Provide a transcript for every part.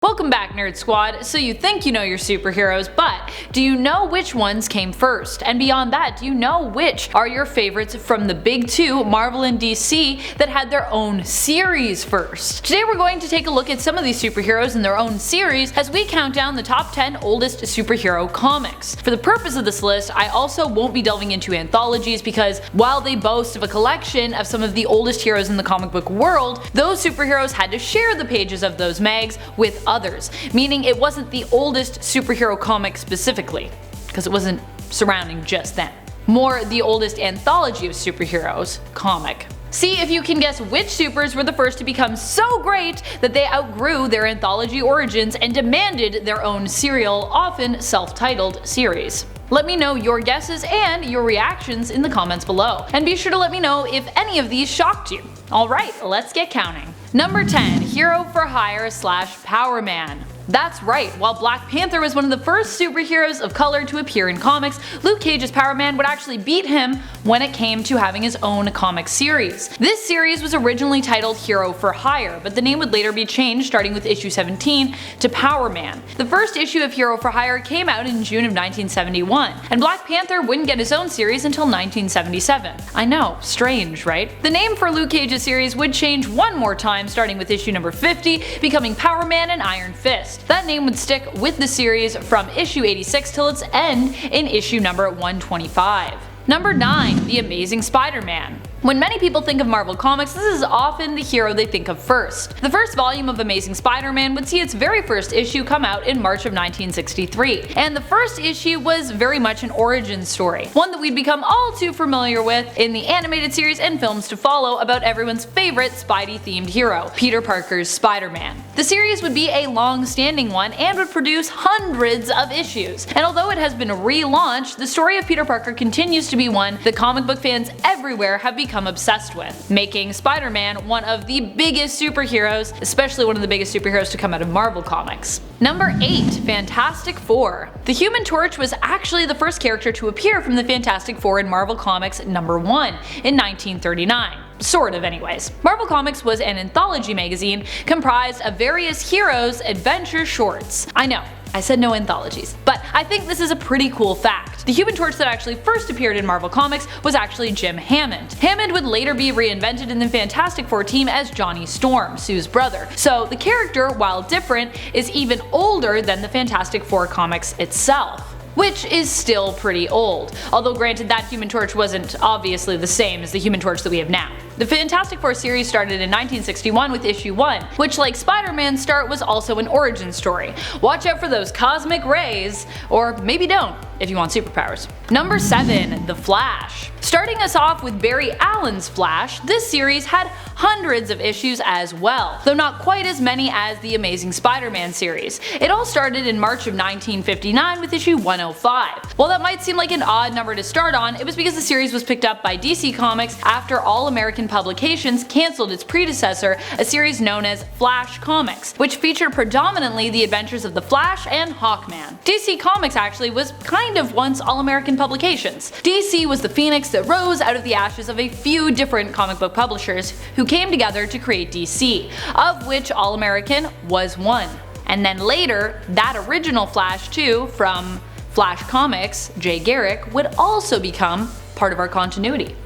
Welcome back, Nerd Squad. So you think you know your superheroes, but do you know which ones came first? And beyond that, do you know which are your favorites from the big two, Marvel and DC, that had their own series first? Today we're going to take a look at some of these superheroes in their own series as we count down the top 10 oldest superhero comics. For the purpose of this list, I also won't be delving into anthologies because while they boast of a collection of some of the oldest heroes in the comic book world, those superheroes had to share the pages of those mags with others, meaning it wasn't the oldest superhero comic specifically, because it wasn't surrounding just them. More the oldest anthology of superheroes comic. See if you can guess which supers were the first to become so great that they outgrew their anthology origins and demanded their own serial, often self-titled series. Let me know your guesses and your reactions in the comments below, and be sure to let me know if any of these shocked you. Alright, let's get counting. Number 10. Hero for Hire / Power Man. That's right, while Black Panther was one of the first superheroes of color to appear in comics, Luke Cage's Power Man would actually beat him when it came to having his own comic series. This series was originally titled Hero for Hire, but the name would later be changed starting with issue 17 to Power Man. The first issue of Hero for Hire came out in June of 1971, and Black Panther wouldn't get his own series until 1977. I know, strange, right? The name for Luke Cage's series would change one more time starting with issue number 50, becoming Power Man and Iron Fist. That name would stick with the series from issue 86 till its end in issue number 125. Number 9. The Amazing Spider-Man. When many people think of Marvel Comics, this is often the hero they think of first. The first volume of Amazing Spider-Man would see its very first issue come out in March of 1963, and the first issue was very much an origin story, one that we'd become all too familiar with in the animated series and films to follow about everyone's favorite Spidey-themed hero, Peter Parker's Spider-Man. The series would be a long-standing one and would produce hundreds of issues, and although it has been relaunched, the story of Peter Parker continues to be one that comic book fans everywhere have become obsessed with, making Spider-Man one of the biggest superheroes, especially one of the biggest superheroes to come out of Marvel Comics. Number 8. Fantastic Four. The Human Torch was actually the first character to appear from the Fantastic Four in Marvel Comics number 1 in 1939. Sort of anyways. Marvel Comics was an anthology magazine comprised of various heroes' adventure shorts. I know, I said no anthologies, but I think this is a pretty cool fact. The Human Torch that actually first appeared in Marvel Comics was actually Jim Hammond. Hammond would later be reinvented in the Fantastic Four team as Johnny Storm, Sue's brother, so the character, while different, is even older than the Fantastic Four comics itself, which is still pretty old, although granted that Human Torch wasn't obviously the same as the Human Torch that we have now. The Fantastic Four series started in 1961 with issue 1, which like Spider-Man's start was also an origin story. Watch out for those cosmic rays, or maybe don't if you want superpowers. Number 7. The Flash. Starting us off with Barry Allen's Flash, this series had hundreds of issues as well, though not quite as many as the Amazing Spider-Man series. It all started in March of 1959 with issue 105. While that might seem like an odd number to start on, it was because the series was picked up by DC Comics after All American Publications cancelled its predecessor, a series known as Flash Comics, which featured predominantly the adventures of the Flash and Hawkman. DC Comics actually was kind of once All American Publications. DC was the phoenix that rose out of the ashes of a few different comic book publishers who came together to create DC, of which All American was one. And then later, that original Flash 2 from Flash Comics, Jay Garrick, would also become part of our continuity.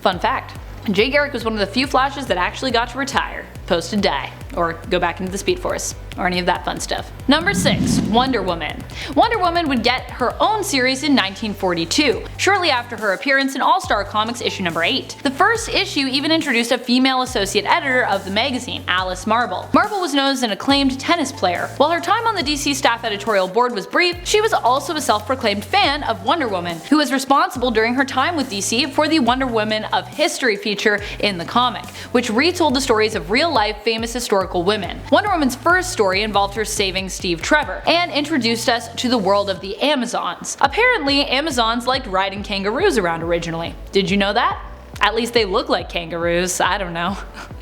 Fun fact. Jay Garrick was one of the few Flashes that actually got to retire, post to die, or go back into the Speed Force, or any of that fun stuff. Number 6. Wonder Woman. Wonder Woman would get her own series in 1942, shortly after her appearance in All-Star Comics issue number 8. The first issue even introduced a female associate editor of the magazine, Alice Marble. Marble was known as an acclaimed tennis player. While her time on the DC staff editorial board was brief, she was also a self-proclaimed fan of Wonder Woman, who was responsible during her time with DC for the Wonder Woman of History feature in the comic, which retold the stories of real-life famous historical women. Wonder Woman's first story involved her saving Steve Trevor, and introduced us to the world of the Amazons. Apparently, Amazons liked riding kangaroos around originally. Did you know that? At least they look like kangaroos, I don't know.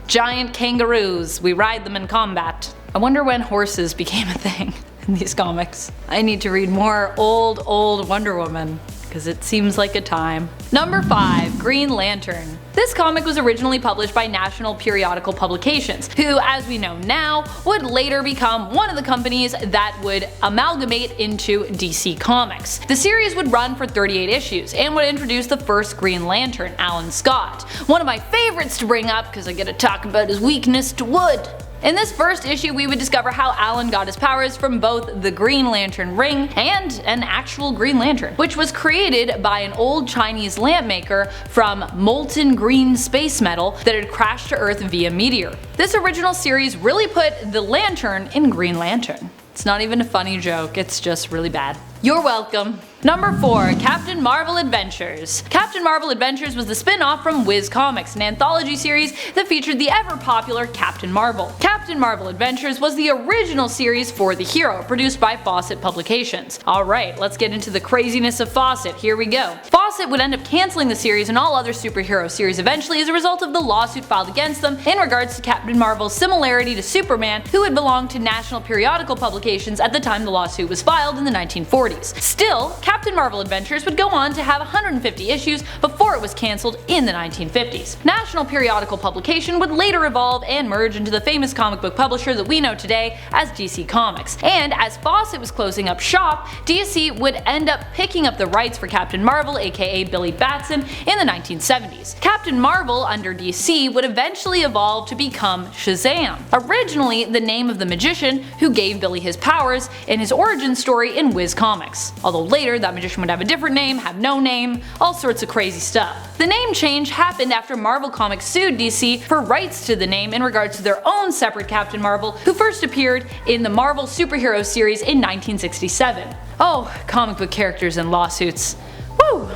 Giant kangaroos, we ride them in combat. I wonder when horses became a thing in these comics. I need to read more old Wonder Woman, because because it seems like a time. Number 5. Green Lantern. This comic was originally published by National Periodical Publications, who, as we know now, would later become one of the companies that would amalgamate into DC Comics. The series would run for 38 issues and would introduce the first Green Lantern, Alan Scott. One of my favorites to bring up because I get to talk about his weakness to wood. In this first issue, we would discover how Alan got his powers from both the Green Lantern ring and an actual Green Lantern, which was created by an old Chinese lamp maker from molten green space metal that had crashed to Earth via meteor. This original series really put the lantern in Green Lantern. It's not even a funny joke, it's just really bad. You're welcome. Number 4. Captain Marvel Adventures. Captain Marvel Adventures was the spin-off from Whiz Comics, an anthology series that featured the ever-popular Captain Marvel. Captain Marvel Adventures was the original series for the hero, produced by Fawcett Publications. Alright, let's get into the craziness of Fawcett, here we go. Fawcett would end up cancelling the series and all other superhero series eventually as a result of the lawsuit filed against them in regards to Captain Marvel's similarity to Superman, who had belonged to National Periodical Publications at the time the lawsuit was filed in the 1940s. Still, Captain Marvel Adventures would go on to have 150 issues before it was cancelled in the 1950s. National Periodical Publication would later evolve and merge into the famous comic book publisher that we know today as DC Comics. And as Fawcett was closing up shop, DC would end up picking up the rights for Captain Marvel, aka Billy Batson, in the 1970s. Captain Marvel under DC would eventually evolve to become Shazam, originally the name of the magician who gave Billy his powers in his origin story in Whiz Comics, although later that magician would have a different name, have no name, all sorts of crazy stuff. The name change happened after Marvel Comics sued DC for rights to the name in regards to their own separate Captain Marvel, who first appeared in the Marvel Superhero series in 1967. Oh, comic book characters and lawsuits. Woo!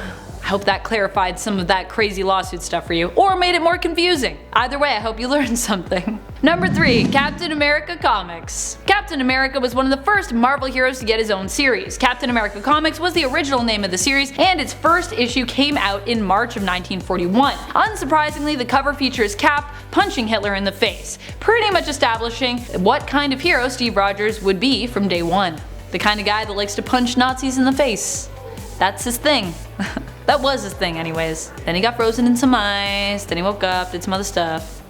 I hope that clarified some of that crazy lawsuit stuff for you, or made it more confusing. Either way, I hope you learned something. Number 3. Captain America Comics. Captain America was one of the first Marvel heroes to get his own series. Captain America Comics was the original name of the series, and its first issue came out in March of 1941. Unsurprisingly, the cover features Cap punching Hitler in the face, pretty much establishing what kind of hero Steve Rogers would be from day one. The kind of guy that likes to punch Nazis in the face. That's his thing. That was his thing anyways. Then he got frozen in some ice, then he woke up, did some other stuff.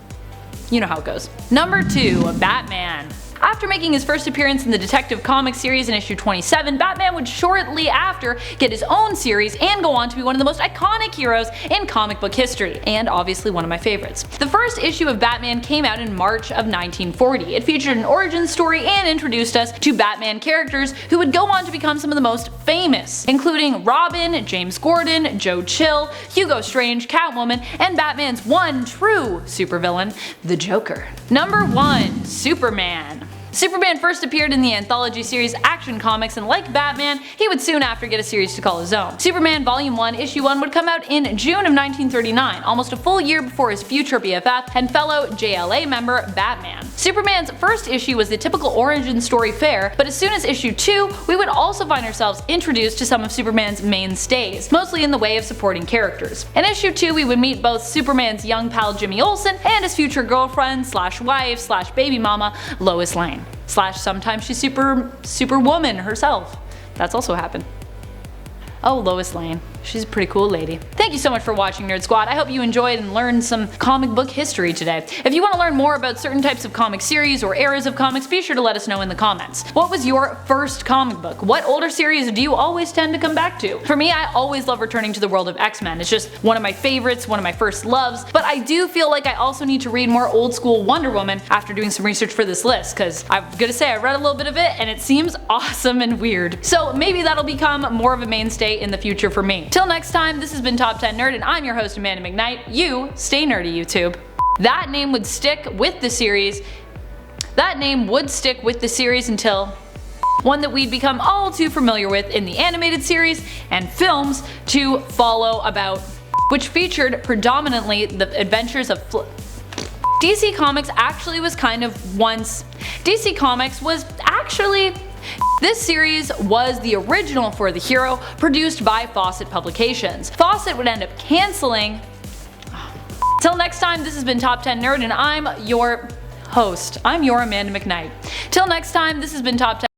You know how it goes. Number 2. Batman. After making his first appearance in the Detective Comics series in issue 27, Batman would shortly after get his own series and go on to be one of the most iconic heroes in comic book history, and obviously one of my favorites. The first issue of Batman came out in March of 1940. It featured an origin story and introduced us to Batman characters who would go on to become some of the most famous, including Robin, James Gordon, Joe Chill, Hugo Strange, Catwoman, and Batman's one true supervillain, the Joker. Number 1. Superman. Superman first appeared in the anthology series Action Comics, and like Batman, he would soon after get a series to call his own. Superman Volume 1 Issue 1 would come out in June of 1939, almost a full year before his future BFF and fellow JLA member Batman. Superman's first issue was the typical origin story fare, but as soon as issue 2, we would also find ourselves introduced to some of Superman's mainstays, mostly in the way of supporting characters. In issue 2, we would meet both Superman's young pal Jimmy Olsen and his future girlfriend slash wife slash baby mama Lois Lane. Slash sometimes she's superwoman herself. That's also happened. Oh, Lois Lane. She's a pretty cool lady. Thank you so much for watching, Nerd Squad. I hope you enjoyed and learned some comic book history today. If you want to learn more about certain types of comic series or eras of comics, be sure to let us know in the comments. What was your first comic book? What older series do you always tend to come back to? For me, I always love returning to the world of X-Men. It's just one of my favorites, one of my first loves, but I do feel like I also need to read more old school Wonder Woman after doing some research for this list, because I'm gonna say I read a little bit of it and it seems awesome and weird. So maybe that'll become more of a mainstay in the future for me. Till next time, this has been Top 10 Nerd, and I'm your host Amanda McKnight. You stay nerdy, YouTube. That name would stick with the series. That name would stick with the series until one that we'd become all too familiar with in the animated series and films to follow about, which featured predominantly the adventures of DC Comics actually was kind of once. DC Comics was actually. This series was the original for the hero, produced by Fawcett Publications. Fawcett would end up canceling. Till next time, this has been Top 10 Nerd, and I'm your host. I'm your Amanda McKnight. Till next time, this has been Top 10.